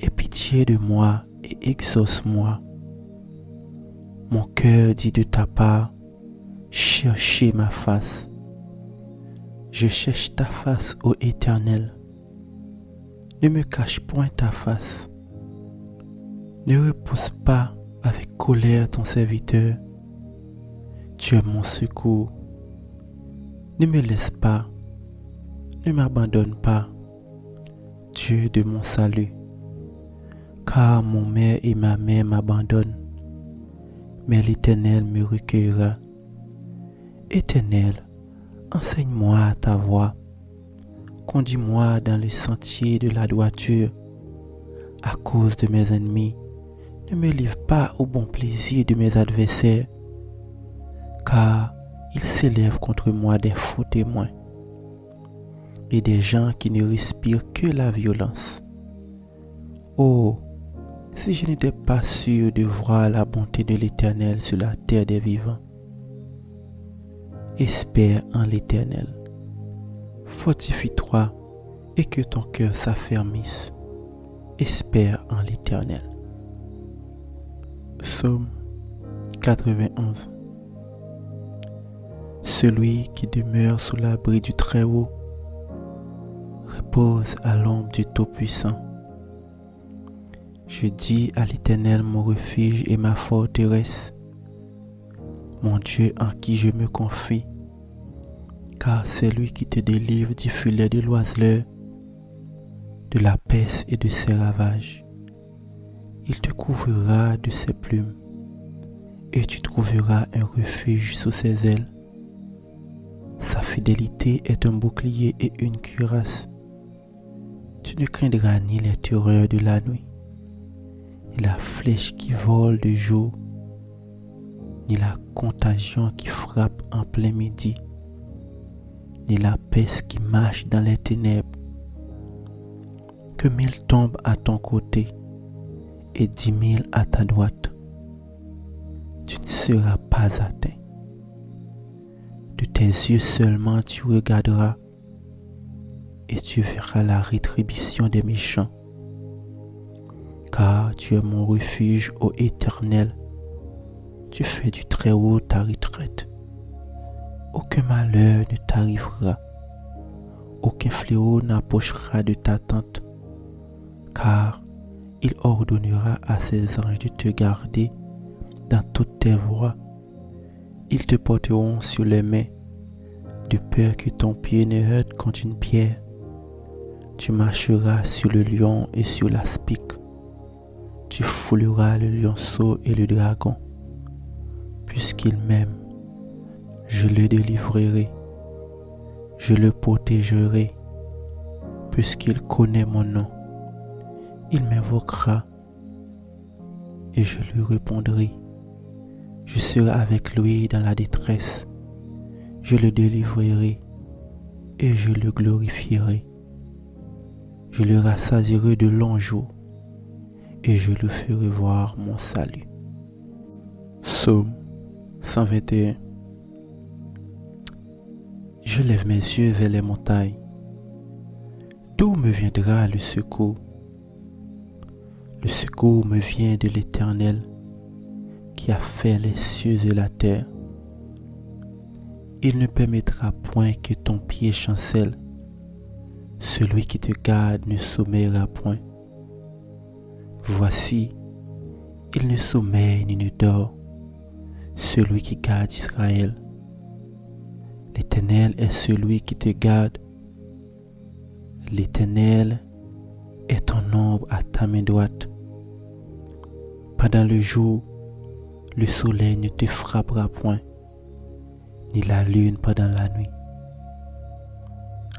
Aie pitié de moi et exauce-moi. Mon cœur dit de ta part, cherchez ma face. Je cherche ta face, ô Éternel. Ne me cache point ta face. Ne repousse pas avec colère ton serviteur. Tu es mon secours. Ne me laisse pas. Ne m'abandonne pas, Dieu de mon salut. Car mon mère et ma mère m'abandonnent, mais l'Éternel me recueillera. Éternel, enseigne-moi ta voie. Conduis-moi dans le sentier de la droiture. À cause de mes ennemis, ne me livre pas au bon plaisir de mes adversaires, car ils s'élèvent contre moi des faux témoins et des gens qui ne respirent que la violence. Oh, si je n'étais pas sûr de voir la bonté de l'Éternel sur la terre des vivants. Espère en l'Éternel. Fortifie-toi et que ton cœur s'affermisse. Espère en l'Éternel. Psaume 91. Celui qui demeure sous l'abri du Très-Haut repose à l'ombre du Tout-Puissant. Je dis à l'Éternel mon refuge et ma forteresse, mon Dieu en qui je me confie, car c'est lui qui te délivre du filet de l'oiseleur, de la peste et de ses ravages. Il te couvrira de ses plumes, et tu trouveras un refuge sous ses ailes. Sa fidélité est un bouclier et une cuirasse. Tu ne craindras ni les terreurs de la nuit, ni la flèche qui vole de jour, ni la contagion qui frappe en plein midi, ni la peste qui marche dans les ténèbres. Que 1000 tombent à ton côté et 10 000 à ta droite, seras pas atteint. De tes yeux seulement tu regarderas et tu verras la rétribution des méchants. Car tu es mon refuge, ô Éternel. Tu fais du Très-Haut ta retraite. Aucun malheur ne t'arrivera. Aucun fléau n'approchera de ta tente. Car il ordonnera à ses anges de te garder dans toutes tes voies. Ils te porteront sur les mains, de peur que ton pied ne heurte contre une pierre. Tu marcheras sur le lion et sur l'aspic. Tu fouleras le lionceau et le dragon. Puisqu'il m'aime, je le délivrerai. Je le protégerai. Puisqu'il connaît mon nom, il m'invoquera et je lui répondrai. Je serai avec lui dans la détresse. Je le délivrerai et je le glorifierai. Je le rassasierai de longs jours et je lui ferai voir mon salut. Psaume 121. Je lève mes yeux vers les montagnes. D'où me viendra le secours? Le secours me vient de l'Éternel qui a fait les cieux et la terre. Il ne permettra point que ton pied chancelle. Celui qui te garde ne sommeillera point. Voici, il ne sommeille ni ne dort, celui qui garde Israël. L'Éternel est celui qui te garde. L'Éternel est ton ombre à ta main droite. Pendant le jour, le soleil ne te frappera point, ni la lune pendant la nuit.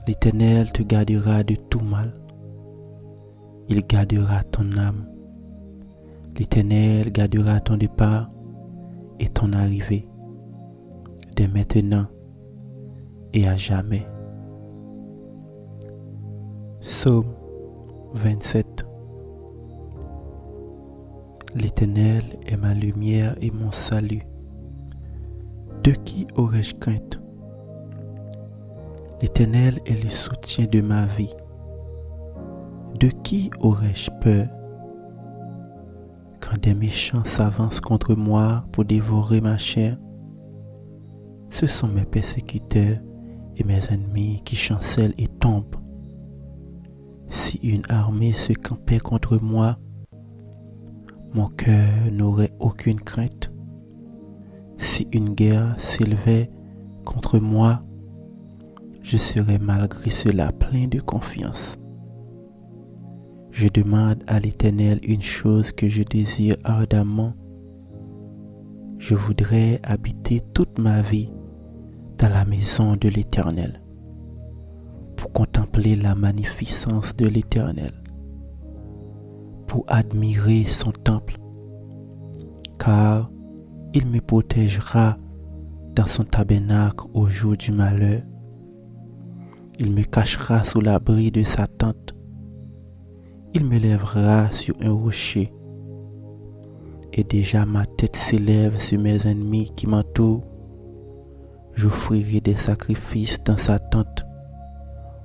L'Éternel te gardera de tout mal. Il gardera ton âme. L'Éternel gardera ton départ et ton arrivée, dès maintenant et à jamais. Psaume 27. L'Éternel est ma lumière et mon salut. De qui aurais-je crainte? L'Éternel est le soutien de ma vie. De qui aurais-je peur? Quand des méchants s'avancent contre moi pour dévorer ma chair, ce sont mes persécuteurs et mes ennemis qui chancellent et tombent. Si une armée se campait contre moi, mon cœur n'aurait aucune crainte. Si une guerre s'élevait contre moi, je serais malgré cela plein de confiance. Je demande à l'Éternel une chose que je désire ardemment. Je voudrais habiter toute ma vie dans la maison de l'Éternel, pour contempler la magnificence de l'Éternel, pour admirer son temple, car il me protégera dans son tabernacle au jour du malheur. Il me cachera sous l'abri de sa tente. Il me lèvera sur un rocher. Et déjà ma tête s'élève sur mes ennemis qui m'entourent. J'offrirai des sacrifices dans sa tente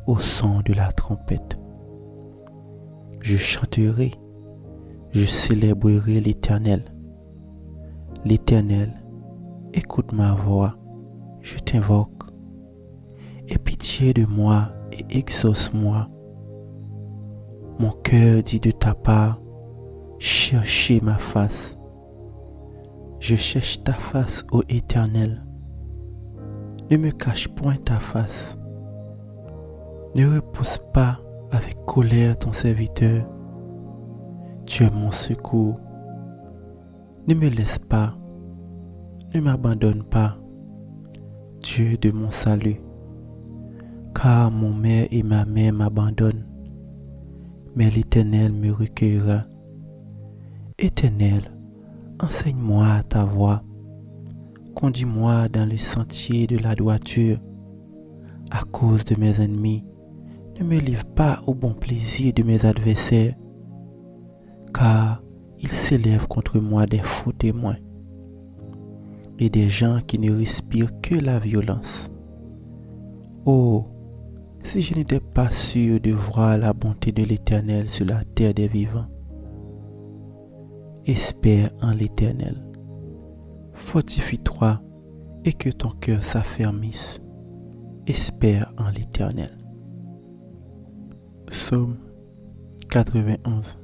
au son de la trompette. Je chanterai, je célébrerai l'Éternel. L'Éternel, écoute ma voix, je t'invoque. Aie pitié de moi et exauce-moi. Mon cœur dit de ta part, cherchez ma face. Je cherche ta face, ô Éternel. Ne me cache point ta face. Ne repousse pas avec colère ton serviteur. Tu es mon secours. Ne me laisse pas. Ne m'abandonne pas, Dieu de mon salut. Car mon mère et ma mère m'abandonnent, mais l'Éternel me recueillera. Éternel, enseigne-moi ta voie. Conduis-moi dans le sentier de la droiture. À cause de mes ennemis, ne me livre pas au bon plaisir de mes adversaires, car ils s'élèvent contre moi des faux témoins. et des gens qui ne respirent que la violence. Oh, si je n'étais pas sûr de voir la bonté de l'Éternel sur la terre des vivants. Espère en l'Éternel. Fortifie-toi et que ton cœur s'affermisse. Espère en l'Éternel. Psaume 91.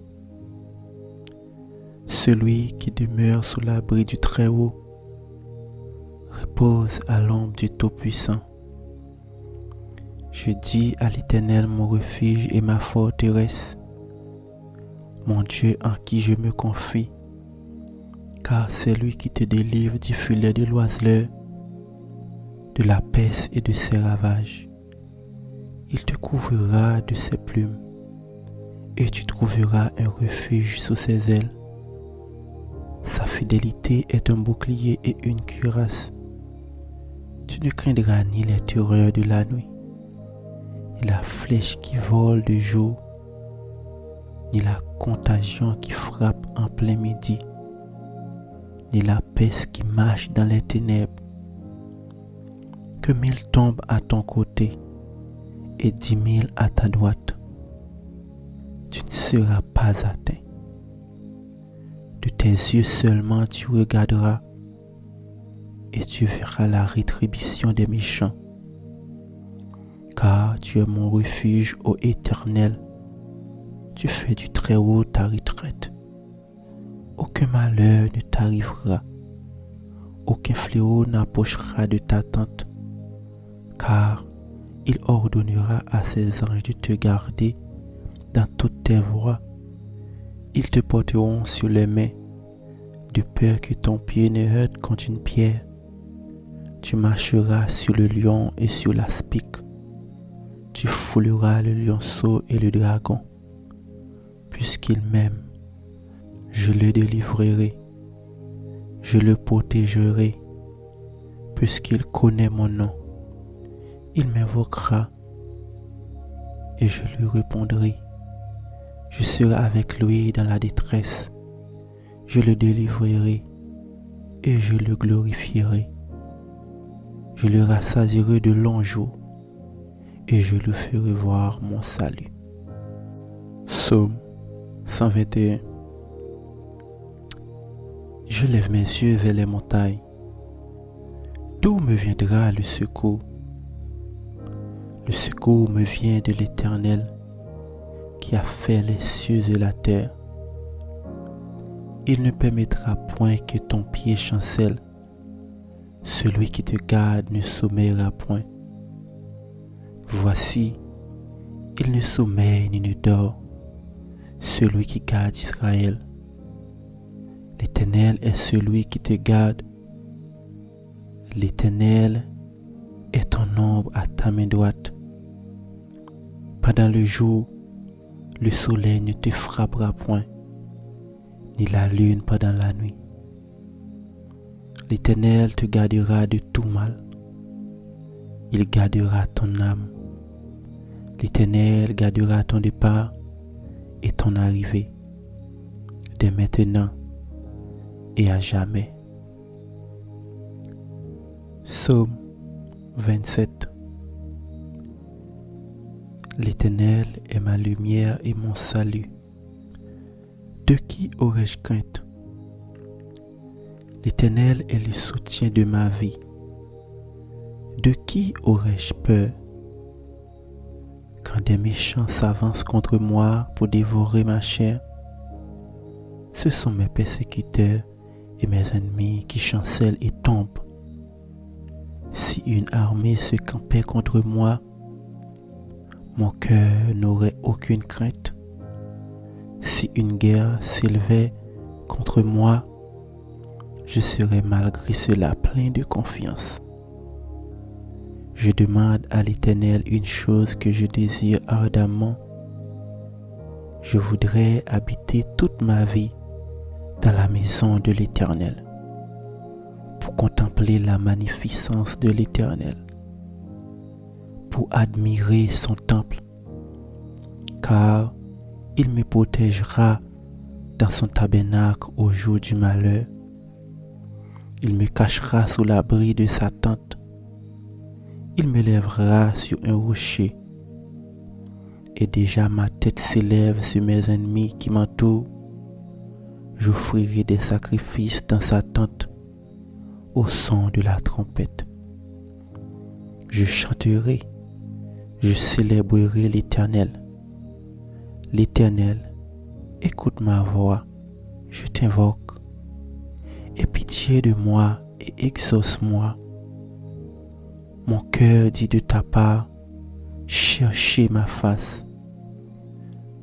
Celui qui demeure sous l'abri du Très-Haut repose à l'ombre du Tout-Puissant. Je dis à l'Éternel mon refuge et ma forteresse, mon Dieu en qui je me confie, car c'est lui qui te délivre du filet de l'oiseleur, de la peste et de ses ravages. Il te couvrira de ses plumes, et tu trouveras un refuge sous ses ailes. Sa fidélité est un bouclier et une cuirasse. Tu ne craindras ni les terreurs de la nuit, ni la flèche qui vole de jour, ni la contagion qui frappe en plein midi, ni la peste qui marche dans les ténèbres. Que 1000 tombent à ton côté et 10 000 à ta droite, tu ne seras pas atteint. De tes yeux seulement tu regarderas et tu verras la rétribution des méchants. Car tu es mon refuge, ô Éternel, tu fais du Très-Haut ta retraite. Aucun malheur ne t'arrivera, aucun fléau n'approchera de ta tente, car il ordonnera à ses anges de te garder dans toutes tes voies. Ils te porteront sur les mains, de peur que ton pied ne heurte contre une pierre. Tu marcheras sur le lion et sur l'aspic. Tu fouleras le lionceau et le dragon. Puisqu'il m'aime, je le délivrerai. Je le protégerai, puisqu'il connaît mon nom. Il m'invoquera et je lui répondrai. Je serai avec lui dans la détresse. Je le délivrerai et je le glorifierai. Je le rassasierai de longs jours et je lui ferai voir mon salut. Psaume 121. Je lève mes yeux vers les montagnes. D'où me viendra le secours? Le secours me vient de l'Éternel qui a fait les cieux et la terre. Il ne permettra point que ton pied chancelle. Celui qui te garde ne sommeillera point. Voici, il ne sommeille ni ne dort, celui qui garde Israël. L'Éternel est celui qui te garde. L'Éternel est ton ombre à ta main droite. Pendant le jour, le soleil ne te frappera point, ni la lune pendant la nuit. L'Éternel te gardera de tout mal. Il gardera ton âme. L'Éternel gardera ton départ et ton arrivée, dès maintenant et à jamais. Psaume 27. L'Éternel est ma lumière et mon salut. De qui aurais-je crainte? L'Éternel est le soutien de ma vie. De qui aurais-je peur? Quand des méchants s'avancent contre moi pour dévorer ma chair, ce sont mes persécuteurs et mes ennemis qui chancellent et tombent. Si une armée se campait contre moi, mon cœur n'aurait aucune crainte. Si une guerre s'élevait contre moi, je serais malgré cela plein de confiance. Je demande à l'Éternel une chose que je désire ardemment. Je voudrais habiter toute ma vie dans la maison de l'Éternel, pour contempler la magnificence de l'Éternel, pour admirer son temple, car il me protégera dans son tabernacle au jour du malheur. Il me cachera sous l'abri de sa tente. Il me lèvera sur un rocher. Et déjà ma tête s'élève sur mes ennemis qui m'entourent. J'offrirai des sacrifices dans sa tente au son de la trompette. Je chanterai, je célébrerai l'Éternel. L'Éternel, écoute ma voix, je t'invoque. Aie pitié de moi et exauce-moi. Mon cœur dit de ta part, cherchez ma face.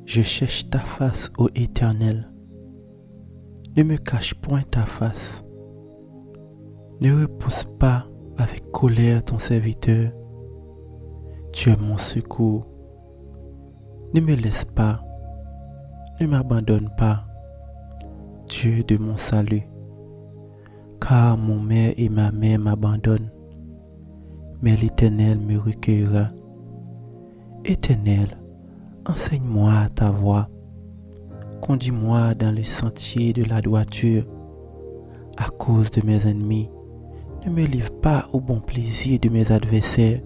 Je cherche ta face, ô Éternel. Ne me cache point ta face. Ne repousse pas avec colère ton serviteur. Tu es mon secours. Ne me laisse pas. Ne m'abandonne pas. Dieu de mon salut. Car mon père et ma mère m'abandonnent. Mais l'Éternel me recueillera. Éternel, enseigne-moi ta voie. Conduis-moi dans le sentier de la droiture. À cause de mes ennemis, ne me livre pas au bon plaisir de mes adversaires,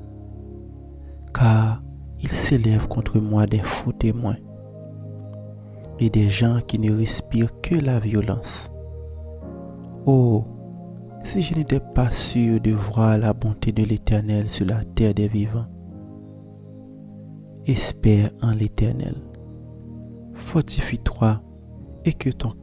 car ils s'élèvent contre moi des faux témoins et des gens qui ne respirent que la violence. Oh, si je n'étais pas sûr de voir la bonté de l'Éternel sur la terre des vivants. Espère en l'Éternel. Fortifie-toi et que ton cœur